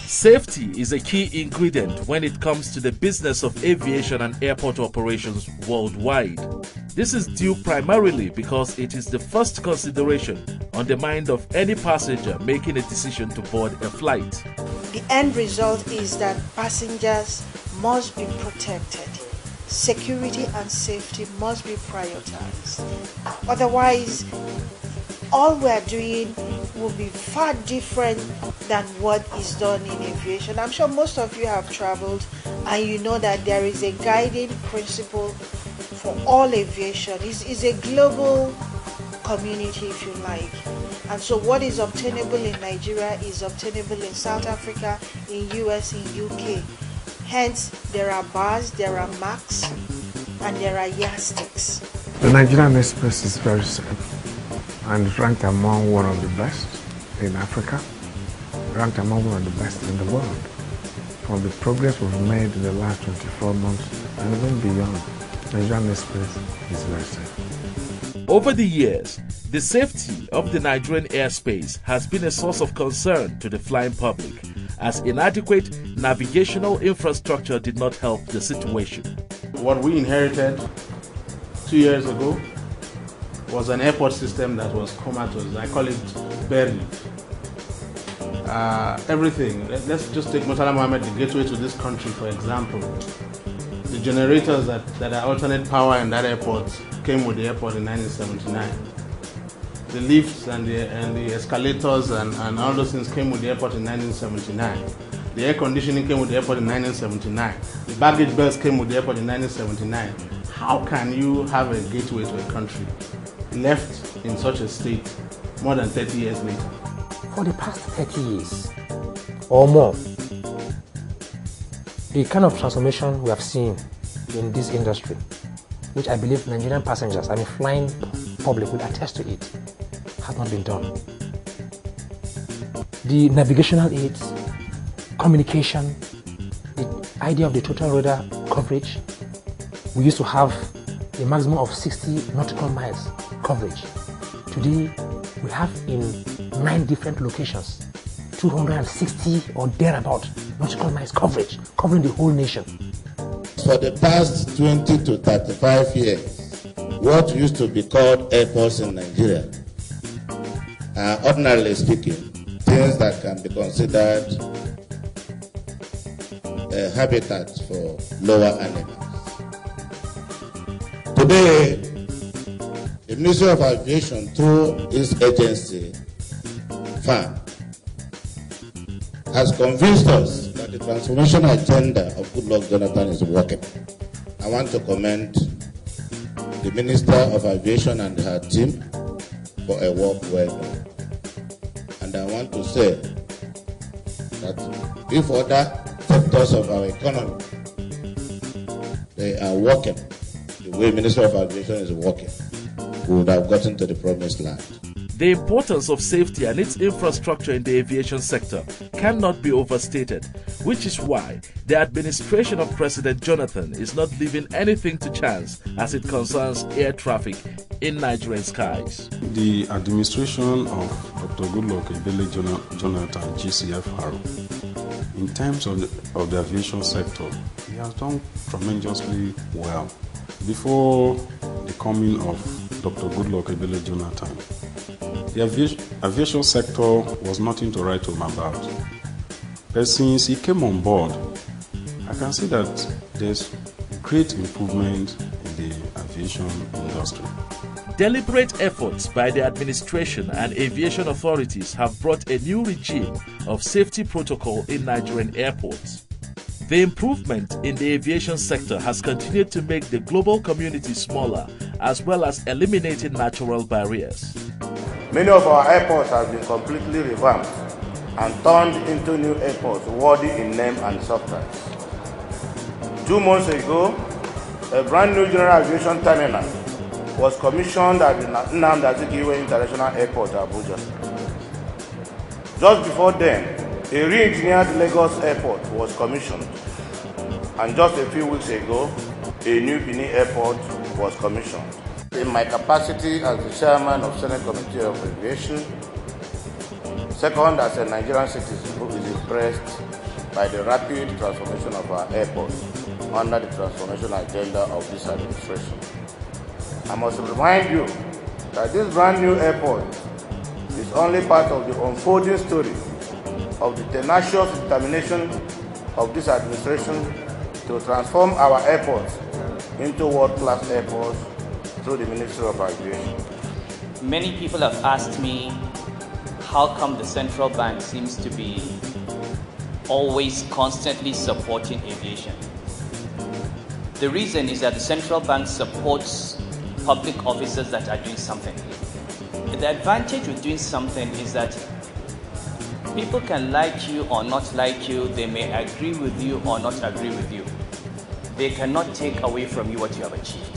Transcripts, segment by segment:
Safety is a key ingredient when it comes to the business of aviation and airport operations worldwide. This is due primarily because it is the first consideration on the mind of any passenger making a decision to board a flight. The end result is that passengers must be protected. Security and safety must be prioritized. Otherwise, all we are doing will be far different than what is done in aviation. I'm sure most of you have traveled and you know that there is a guiding principle for all aviation. It's a global community, if you like. And so what is obtainable in Nigeria is obtainable in South Africa, in US, in UK. Hence, there are bars, there are marks, and there are yardsticks. The Nigerian Express is very safe and ranked among one of the best in Africa, ranked among one of the best in the world. From the progress we've made in the last 24 months and even beyond, the Nigerian Express is very safe. Over the years, the safety of the Nigerian airspace has been a source of concern to the flying public, as inadequate navigational infrastructure did not help the situation. What we inherited 2 years ago was an airport system that was comatose. I call it buried. Everything. Let's just take Murtala Mohammed, the gateway to this country, for example. The generators that are alternate power in that airport came with the airport in 1979. The lifts and the escalators and all those things came with the airport in 1979. The air conditioning came with the airport in 1979. The baggage belts came with the airport in 1979. How can you have a gateway to a country left in such a state more than 30 years later? For the past 30 years or more, the kind of transformation we have seen in this industry, which I believe Nigerian passengers, flying public will attest to it, has not been done. The navigational aids, communication, the idea of the total radar coverage, we used to have a maximum of 60 nautical miles coverage. Today, we have in 9 different locations, 260 or thereabout nautical miles coverage, covering the whole nation. For the past 20 to 35 years, what used to be called airports in Nigeria are, ordinarily speaking, things that can be considered a habitat for lower animals. Today, the Ministry of Aviation, through its agency, FAM, has convinced us that the transformation agenda of Goodluck Jonathan is working. I want to commend the Minister of Aviation and her team for a work well done. And I want to say that if other sectors of our economy, they are working the way Minister of Aviation is working, we would have gotten to the promised land. The importance of safety and its infrastructure in the aviation sector cannot be overstated, which is why the administration of President Jonathan is not leaving anything to chance as it concerns air traffic in Nigerian skies. The administration of Dr. Goodluck Jonathan, GCFR, in terms of the aviation sector, he has done tremendously well. Before the coming of Dr. Goodluck Jonathan, the aviation sector was nothing to write home about. But since he came on board, I can see that there's great improvement in the aviation industry. Deliberate efforts by the administration and aviation authorities have brought a new regime of safety protocol in Nigerian airports. The improvement in the aviation sector has continued to make the global community smaller, as well as eliminating natural barriers. Many of our airports have been completely revamped and turned into new airports worthy in name and substance. 2 months ago, a brand new general aviation terminal was commissioned at the Nnamdi Azikiwe International Airport, Abuja. Just before then, a re-engineered Lagos Airport was commissioned, and just a few weeks ago, a new Benin Airport was commissioned. In my capacity as the chairman of Senate Committee of Aviation, second as a Nigerian citizen who is impressed by the rapid transformation of our airports under the transformation agenda of this administration. I must remind you that this brand new airport is only part of the unfolding story of the tenacious determination of this administration to transform our airports into world-class airports through the Ministry of Aviation. Many people have asked me how come the central bank seems to be always constantly supporting aviation. The reason is that the central bank supports public officers that are doing something. The advantage with doing something is that people can like you or not like you, they may agree with you or not agree with you. They cannot take away from you what you have achieved.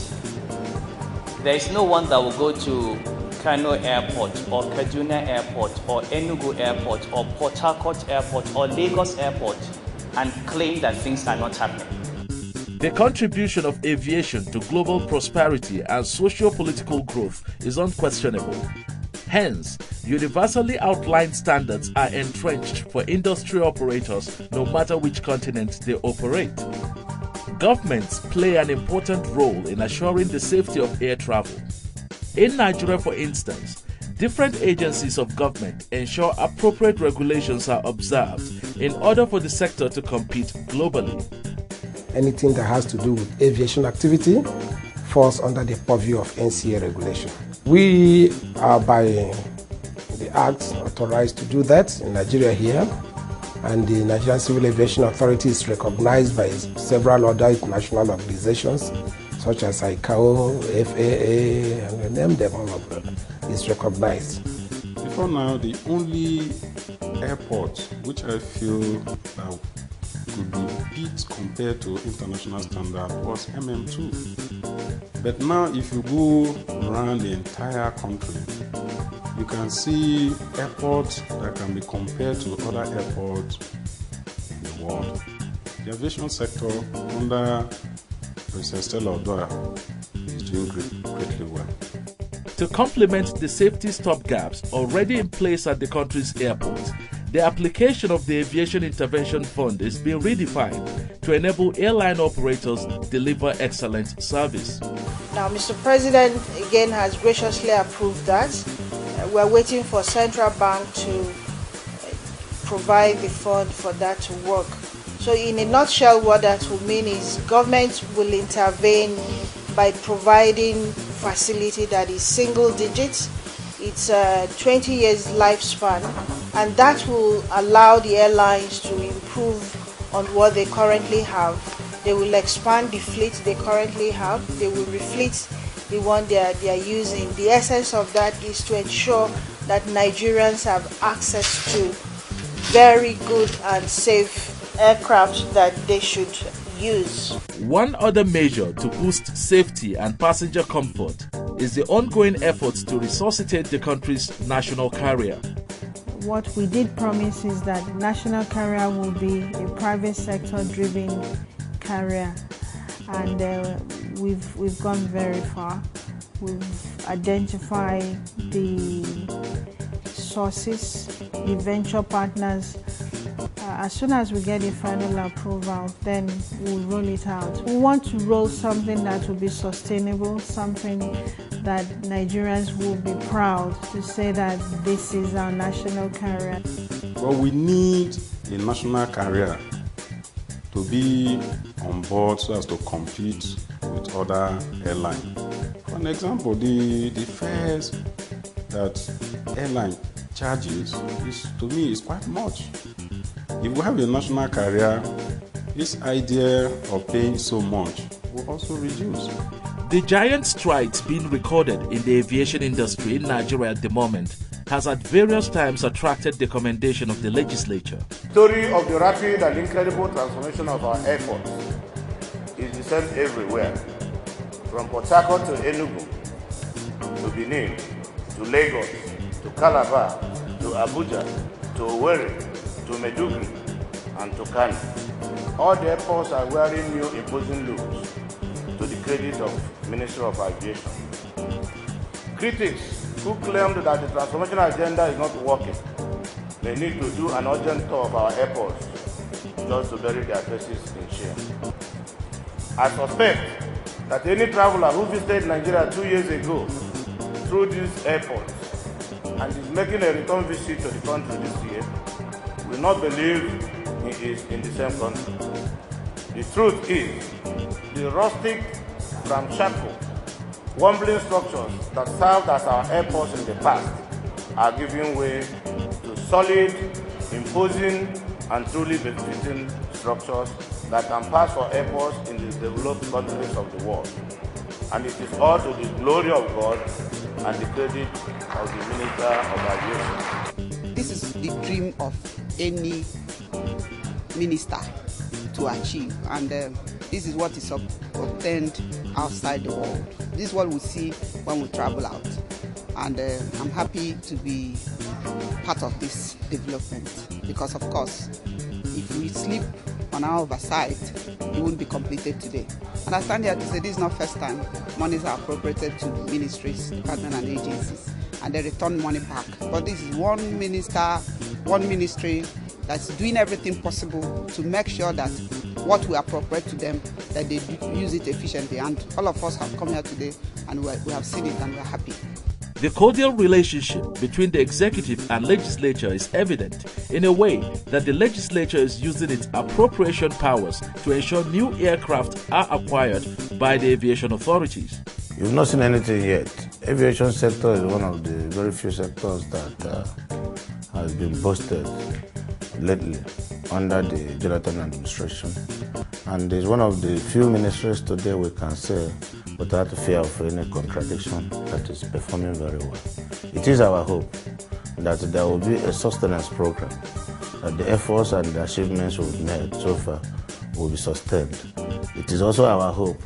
There is no one that will go to Kano Airport or Kaduna Airport or Enugu Airport or Port Harcourt Airport or Lagos Airport and claim that things are not happening. The contribution of aviation to global prosperity and socio-political growth is unquestionable. Hence, universally outlined standards are entrenched for industry operators no matter which continent they operate. Governments play an important role in assuring the safety of air travel. In Nigeria, for instance, different agencies of government ensure appropriate regulations are observed in order for the sector to compete globally. Anything that has to do with aviation activity falls under the purview of NCA regulation. We are by the Act authorized to do that in Nigeria here, and the Nigerian Civil Aviation Authority is recognized by several other international organizations such as ICAO, FAA, and name them all of them, is recognized. Before now, the only airport which I feel that could be beat compared to international standard was MM2. But now if you go around the entire country, you can see airports that can be compared to other airports in the world. The aviation sector under President Stella Odoya is doing greatly well. To complement the safety stopgaps already in place at the country's airports, the application of the Aviation Intervention Fund is being redefined to enable airline operators deliver excellent service. Now, Mr. President again has graciously approved that. We're waiting for Central Bank to provide the fund for that to work. So in a nutshell, what that will mean is government will intervene by providing facility that is single digits. It's a 20 years lifespan, and that will allow the airlines to improve on what they currently have. They will expand the fleet they currently have. They will refleet the one they are using. The essence of that is to ensure that Nigerians have access to very good and safe aircraft that they should use. One other measure to boost safety and passenger comfort is the ongoing efforts to resuscitate the country's national carrier. What we did promise is that national carrier will be a private sector driven carrier, and we've gone very far. We've identified the sources, the venture partners. As soon as we get the final approval, then we'll roll it out. We want to roll something that will be sustainable, something that Nigerians will be proud to say that this is our national carrier. Well, we need a national carrier to be on board so as to compete with other airlines. For an example, the fares that airline charges to me is quite much. If we have a national carrier, this idea of paying so much will also reduce. The giant strides being recorded in the aviation industry in Nigeria at the moment has at various times attracted the commendation of the legislature. The story of the rapid and incredible transformation of our airports is the same everywhere, from Port Harcourt to Enugu, to Benin, to Lagos, to Calabar, to Abuja, to Owerri, to Maiduguri, and to Kano. All the airports are wearing new imposing looks to the credit of Ministry of Aviation. Critics who claimed that the transformation agenda is not working may need to do an urgent tour of our airports just to bury their faces in shame. I suspect that any traveler who visited Nigeria 2 years ago through these airports and is making a return visit to the country this year will not believe he is in the same country. The truth is, the rustic, ramshackle, wobbling structures that served as our airports in the past are giving way to solid, imposing, and truly befitting structures that can pass for airports in the developed countries of the world. And it is all to the glory of God and the credit of the Minister of Aviation. This is the dream of any minister to achieve, and this is what is obtained outside the world. This is what we see when we travel out, and I'm happy to be part of this development because, of course, if we sleep on our oversight, it won't be completed today. And I stand here to say this is not first time monies are appropriated to ministries, departments, and agencies, and they return money back. But this is one minister, one ministry that's doing everything possible to make sure that what we appropriate to them, that they use it efficiently. And all of us have come here today and we have seen it and we're happy. The cordial relationship between the executive and legislature is evident in a way that the legislature is using its appropriation powers to ensure new aircraft are acquired by the aviation authorities. You've not seen anything yet. Aviation sector is one of the very few sectors that has been boosted lately under the Jonathan administration, and is one of the few ministries today we can say without fear of any contradiction that is performing very well. It is our hope that there will be a sustenance program, that the efforts and the achievements we've made so far will be sustained. It is also our hope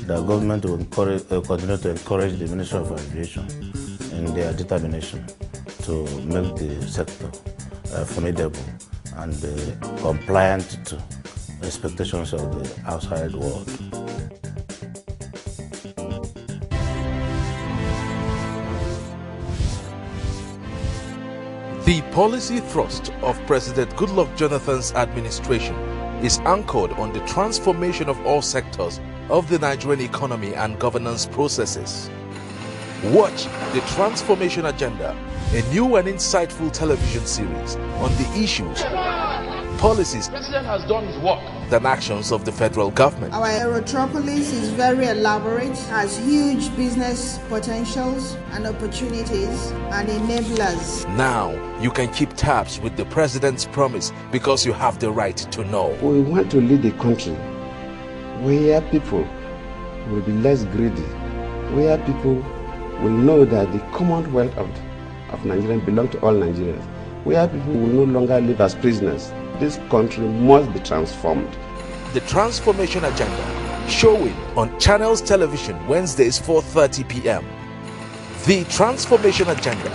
that government will continue to encourage the Ministry of Aviation in their determination to make the sector formidable and compliant to expectations of the outside world. The policy thrust of President Goodluck Jonathan's administration is anchored on the transformation of all sectors of the Nigerian economy and governance processes. Watch the Transformation Agenda, a new and insightful television series on the issues, policies, the President has done his work, and actions of the federal government. Our Aerotropolis is very elaborate, has huge business potentials and opportunities and enablers. Now you can keep tabs with the President's promise because you have the right to know. We want to lead a country where people will be less greedy, where people will know that the commonwealth of Nigeria belongs to all Nigerians, where people will no longer live as prisoners. This country must be transformed. The Transformation Agenda, showing on Channels Television Wednesdays 4:30 p.m. The Transformation Agenda,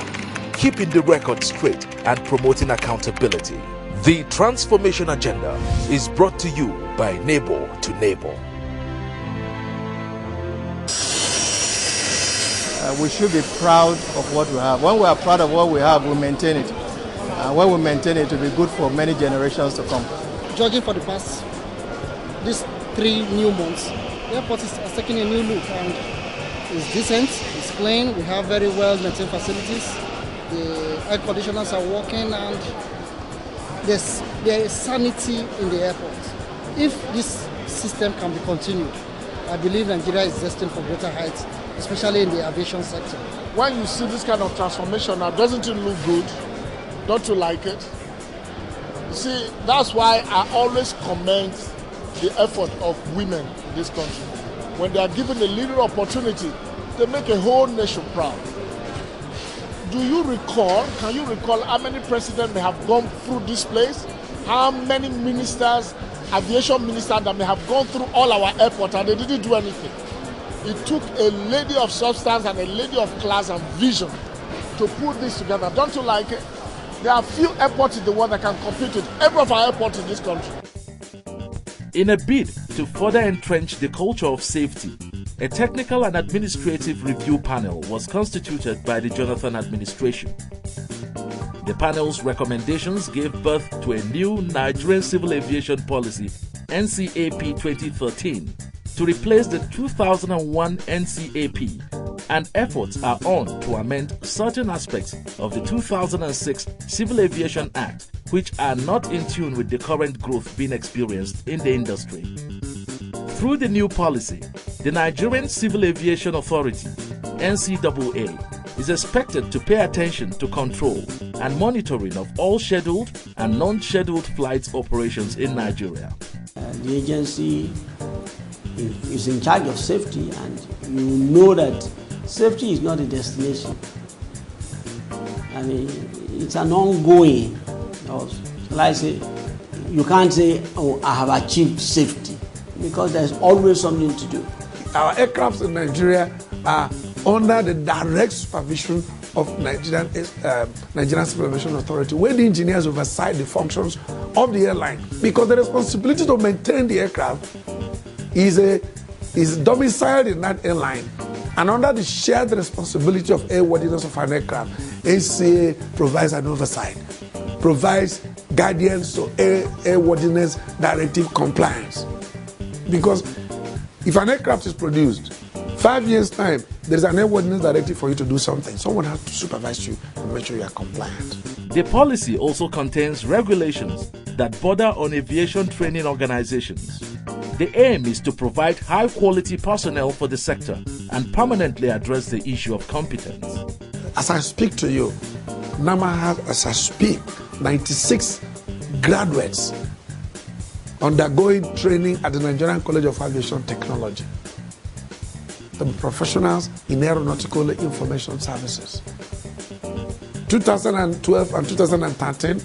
keeping the record straight and promoting accountability. The Transformation Agenda is brought to you by Neighbor to Neighbor. We should be proud of what we have. When we are proud of what we have, we maintain it. When we maintain it, it will be good for many generations to come. Judging for the past, these 3 new months, the airport is taking a new look and it's decent, it's clean, we have very well maintained facilities, the air conditioners are working, and there is sanity in the airport. If this system can be continued, I believe Nigeria is destined for greater heights, especially in the aviation sector. When you see this kind of transformation now, doesn't it look good? Don't you like it? You see, that's why I always commend the effort of women in this country. When they are given a little opportunity, they make a whole nation proud. Can you recall how many presidents may have gone through this place? How many ministers, aviation ministers that may have gone through all our airports and they didn't do anything? It took a lady of substance and a lady of class and vision to put this together. Don't you like it? There are few airports in the world that can compete with every of our airports in this country. In a bid to further entrench the culture of safety, a technical and administrative review panel was constituted by the Jonathan administration. The panel's recommendations gave birth to a new Nigerian Civil Aviation Policy, NCAP 2013, to replace the 2001 NCAP, and efforts are on to amend certain aspects of the 2006 Civil Aviation Act, which are not in tune with the current growth being experienced in the industry. Through the new policy, the Nigerian Civil Aviation Authority, NCAA, is expected to pay attention to control and monitoring of all scheduled and non-scheduled flights operations in Nigeria. The agency is in charge of safety, and you know that safety is not a destination. I mean, it's an ongoing, shall I say, you can't say, oh, I have achieved safety, because there's always something to do. Our aircrafts in Nigeria are under the direct supervision of Nigerian Civil Aviation Authority, where the engineers oversight the functions of the airline, because the responsibility to maintain the aircraft is domiciled in that airline, and under the shared responsibility of airworthiness of an aircraft, NCAA provides an oversight, provides guidance to airworthiness directive compliance. Because if an aircraft is produced, 5 years' time, there is an airworthiness directive for you to do something. Someone has to supervise you and make sure you are compliant. The policy also contains regulations that border on aviation training organizations. The aim is to provide high-quality personnel for the sector and permanently address the issue of competence. As I speak to you, NAMA has, as I speak, 96 graduates undergoing training at the Nigerian College of Aviation Technology. The professionals in aeronautical information services. 2012 and 2013,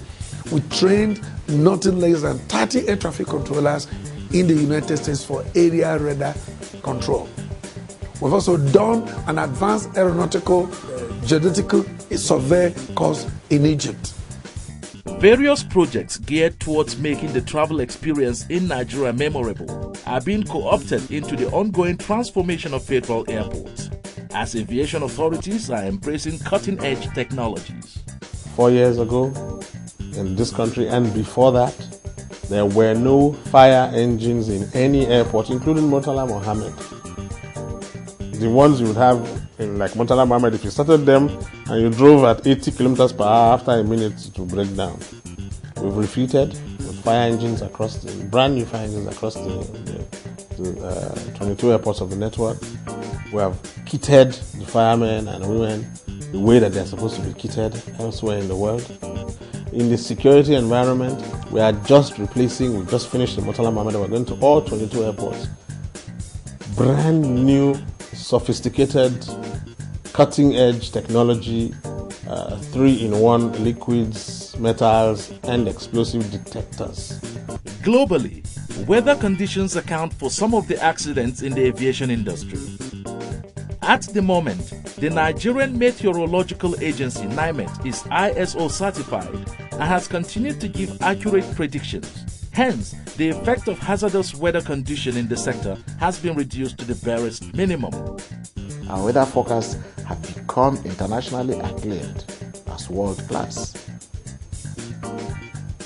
we trained nothing less than 30 air traffic controllers in the United States for area radar control. We've also done an advanced aeronautical geodetical survey course in Egypt. Various projects geared towards making the travel experience in Nigeria memorable are being co-opted into the ongoing transformation of federal airports, as aviation authorities are embracing cutting-edge technologies. 4 years ago, in this country and before that, there were no fire engines in any airport, including Murtala Mohammed. The ones you would have in like Murtala Mohammed, if you started them and you drove at 80 kilometers per hour, after a minute it will break down. We've refitted with fire engines across brand new fire engines across the 22 airports of the network. We have kitted the firemen and women the way that they're supposed to be kitted elsewhere in the world. In the security environment, we are just we just finished the Murtala Mohammed, we're going to all 22 airports. Brand new, sophisticated, cutting-edge technology, 3-in-1 liquids, metals, and explosive detectors. Globally, weather conditions account for some of the accidents in the aviation industry. At the moment, the Nigerian Meteorological Agency, NIMET, is ISO certified and has continued to give accurate predictions. Hence, the effect of hazardous weather condition in the sector has been reduced to the barest minimum. Our weather forecasts have become internationally acclaimed as world-class,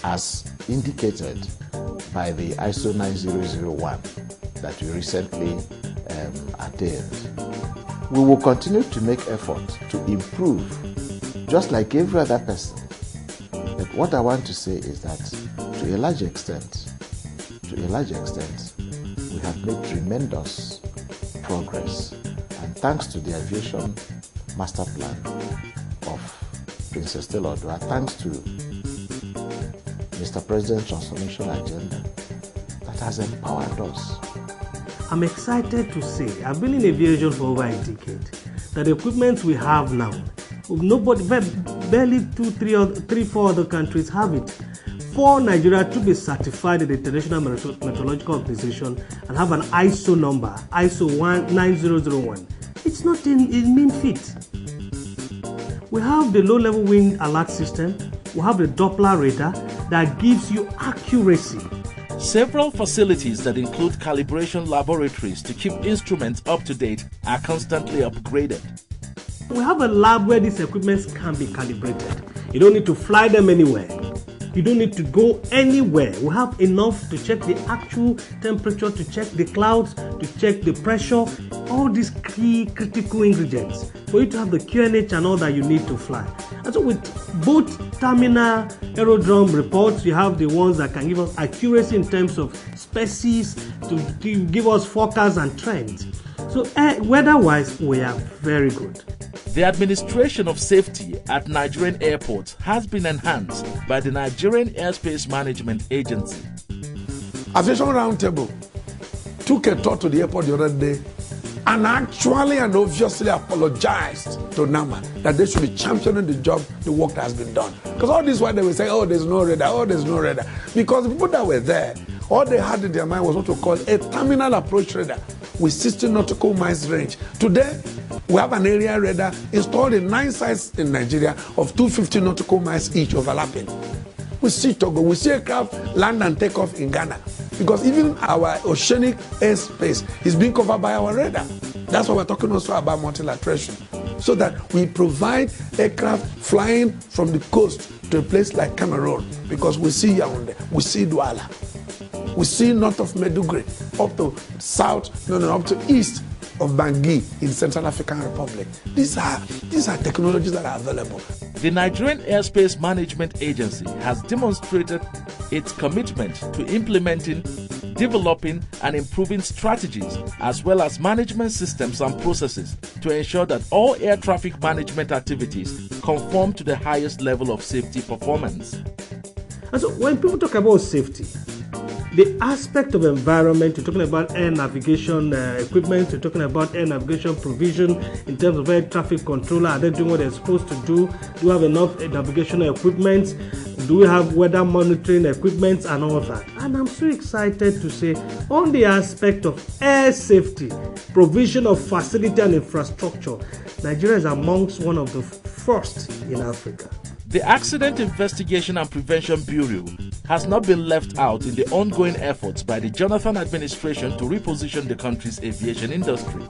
as indicated by the ISO 9001 that we recently attained. We will continue to make efforts to improve, just like every other person. But what I want to say is that to a large extent, we have made tremendous progress. And thanks to the Aviation Master Plan of Princess Telodua, thanks to Mr. President's transformation agenda, that has empowered us. I'm excited to say, I've been in aviation for over a decade, that the equipment we have now, barely 4 other countries have it. For Nigeria to be certified in the International Meteorological Organization and have an ISO number, ISO 9001, it's not a mean feat. We have the low-level wind alert system, we have the Doppler radar that gives you accuracy. Several facilities that include calibration laboratories to keep instruments up to date are constantly upgraded. We have a lab where these equipments can be calibrated. You don't need to fly them anywhere. You don't need to go anywhere. We have enough to check the actual temperature, to check the clouds, to check the pressure, all these key critical ingredients for you to have the QNH and all that you need to fly. And so with both terminal aerodrome reports, you have the ones that can give us accuracy in terms of species, to give us forecasts and trends. So weather-wise, we are very good. The administration of safety at Nigerian airports has been enhanced by the Nigerian Airspace Management Agency. Aviation Roundtable took a tour to the airport the other day and actually and obviously apologized to NAMA that they should be championing the job, the work that has been done. Because all this while they will say, oh, there's no radar, oh, there's no radar. Because the people that were there, all they had in their mind was what we call a terminal approach radar with 60 nautical miles range. Today, we have an area radar installed in 9 sites in Nigeria of 250 nautical miles each overlapping. We see Togo, we see aircraft land and take off in Ghana. Because even our oceanic airspace is being covered by our radar. That's why we're talking also about multilateration. So that we provide aircraft flying from the coast to a place like Cameroon. Because we see Yaoundé, we see Douala. We see north of Maiduguri, up to up to east of Bangui in Central African Republic. These are technologies that are available. The Nigerian Airspace Management Agency has demonstrated its commitment to implementing, developing and improving strategies as well as management systems and processes to ensure that all air traffic management activities conform to the highest level of safety performance. And so when people talk about safety, the aspect of environment, you're talking about air navigation equipment, you're talking about air navigation provision in terms of air traffic controller. Are they doing what they're supposed to do? Do we have enough navigational equipment? Do we have weather monitoring equipment and all of that? And I'm so excited to say on the aspect of air safety, provision of facility and infrastructure, Nigeria is amongst one of the first in Africa. The Accident Investigation and Prevention Bureau has not been left out in the ongoing efforts by the Jonathan administration to reposition the country's aviation industry.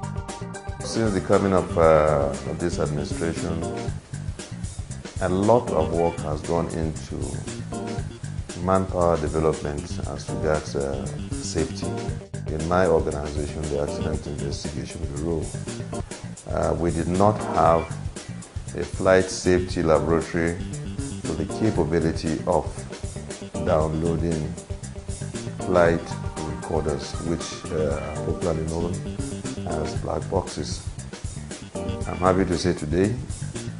Since the coming of this administration, a lot of work has gone into manpower development as regards safety. In my organization, the Accident Investigation Bureau, we did not have a flight safety laboratory with the capability of downloading flight recorders, which are popularly known as black boxes. I'm happy to say today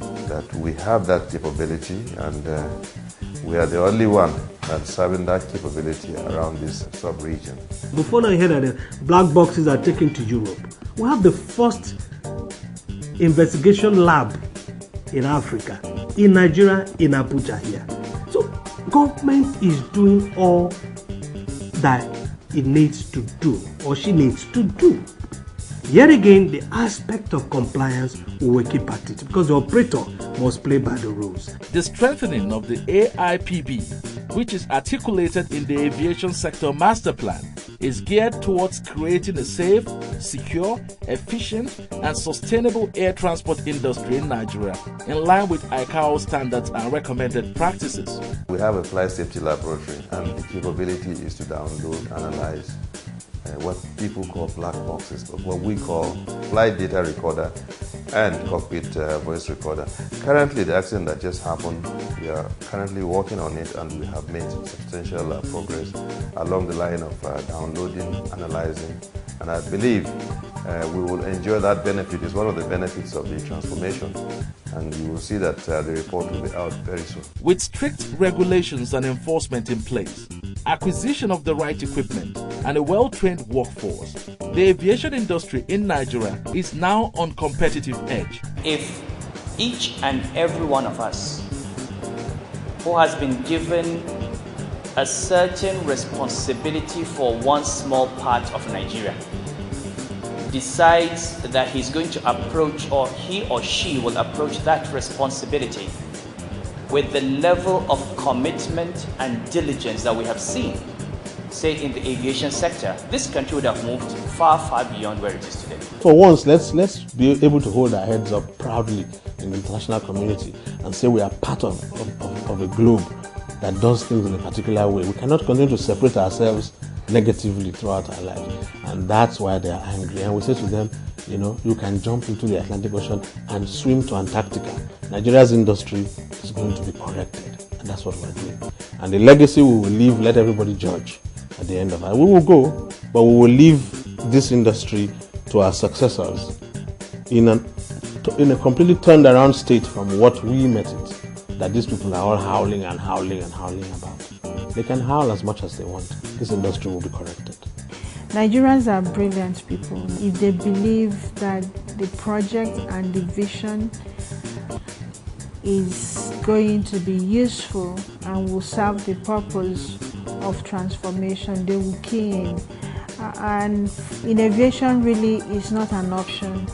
that we have that capability, and we are the only one that's having that capability around this sub-region. Before I hear that the black boxes are taken to Europe, we have the first investigation lab in Africa, in Nigeria, in Abuja here. So government is doing all that it needs to do, or she needs to do. Yet again, the aspect of compliance will keep at it because the operator must play by the rules. The strengthening of the AIPB, which is articulated in the Aviation Sector Master Plan, is geared towards creating a safe, secure, efficient and sustainable air transport industry in Nigeria, in line with ICAO standards and recommended practices. We have a flight safety laboratory, and the capability is to download, analyze what people call black boxes, but what we call flight data recorder and cockpit voice recorder. Currently, the accident that just happened, we are currently working on it, and we have made substantial progress along the line of downloading, analyzing, and I believe we will enjoy that benefit. It's one of the benefits of the transformation, and you will see that the report will be out very soon. With strict regulations and enforcement in place, acquisition of the right equipment, and a well-trained workforce, the aviation industry in Nigeria is now on competitive edge. If each and every one of us who has been given a certain responsibility for one small part of Nigeria decides that he's going to approach, or he or she will approach that responsibility with the level of commitment and diligence that we have seen, say, in the aviation sector, this country would have moved far, far beyond where it is today. For once, let's be able to hold our heads up proudly in the international community and say we are part of a globe that does things in a particular way. We cannot continue to separate ourselves negatively throughout our lives. And that's why they are angry. And we say to them, you know, you can jump into the Atlantic Ocean and swim to Antarctica. Nigeria's industry is going to be corrected. And that's what we're doing. And the legacy we will leave, let everybody judge at the end of it. We will go, but we will leave this industry to our successors in a completely turned around state from what we met it, that these people are all howling and howling and howling about. They can howl as much as they want. This industry will be corrected. Nigerians are brilliant people. If they believe that the project and the vision is going to be useful and will serve the purpose of transformation, they will key in. And in aviation really is not an option.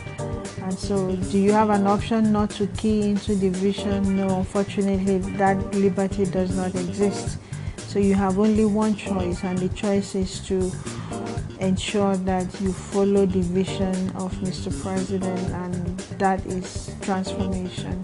And so do you have an option not to key into the vision? No, unfortunately that liberty does not exist. So you have only one choice, and the choice is to ensure that you follow the vision of Mr. President, and that is transformation.